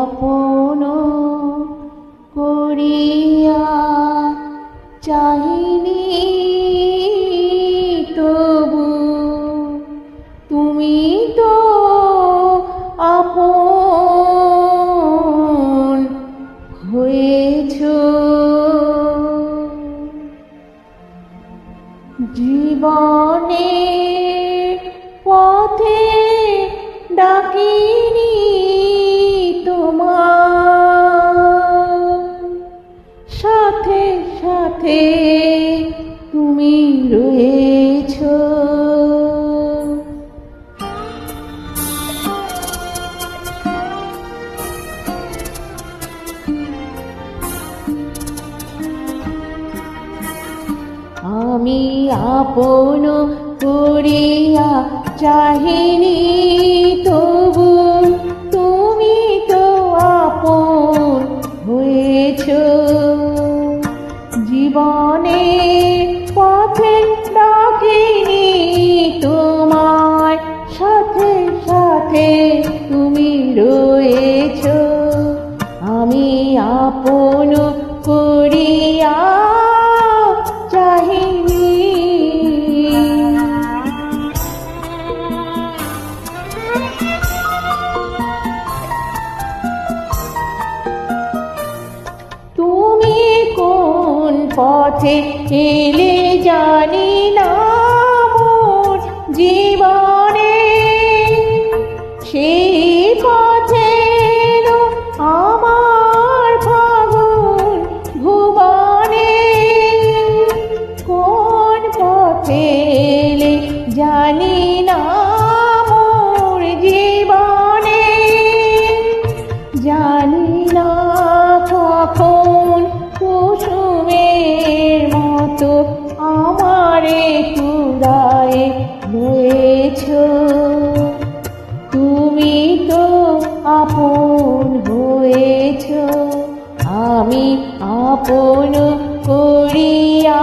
আপন করিয়া চাহিনি তবু তুমি তো আপন হয়েছ। জীবনের পথে ডাকিনি তোমার, সাথে সাথে তুমি রয়েছ। আমি আপন করিয়া চাহিনি তবু তুমি তো আপন হয়েছ। জীবনে পথে ডাকিনি তোমার, সাথে সাথে তুমি রয়েছ। আমি আপন করিয়া চাহিনি। তুমি কোন পথে এলে জানি না মোর জীবনে, সেই পথে আমার ফাগুন ভুবনে। কোন পথে এলে জানি না মোর জীবনে, জানি না কখন কুসুমের মতো আমারে কুড়ায় রয়েছ। তুমি তো আপন হয়েছ। আমি আপন করিয়া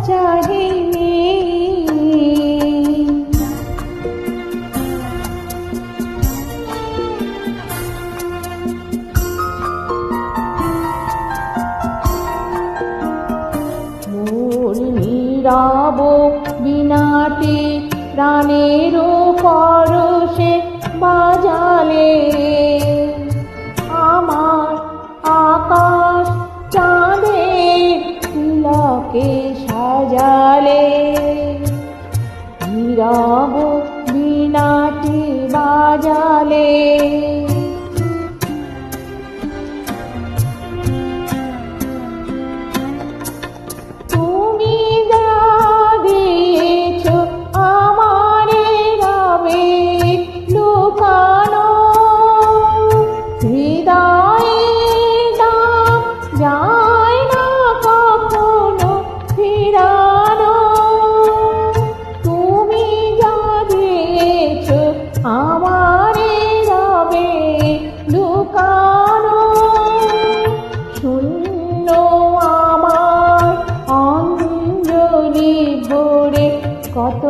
চাহিনি। মোর নীরব বিনাটি প্রাণের পরশে বাজালে, আমার আকাশ চাঁদের তিলকে সাজালে। নীরব বিনাটি বাজালে, তুমি যা দিয়েছ আমারে রবে লুকানো। হৃদয়ে দাম যায় না কখনো ফিরানো। তুমি যা দিয়েছ আমারে রবে লুকানো। শূন্য আমার অঞ্জলি ভরে কত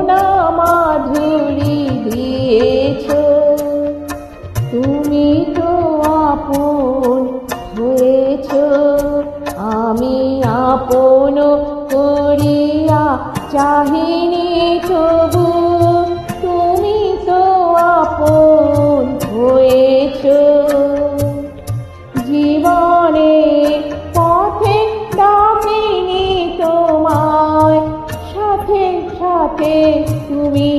না মাধুরী দিয়েছ। তুমি তো আপন হয়েছ। আমি আপন করিয়া চাহিনি তবু তুমি তো আপন হয়েছ। জীবনে পথে ডাকিনি তোমায়, সাথে সাথে তুমি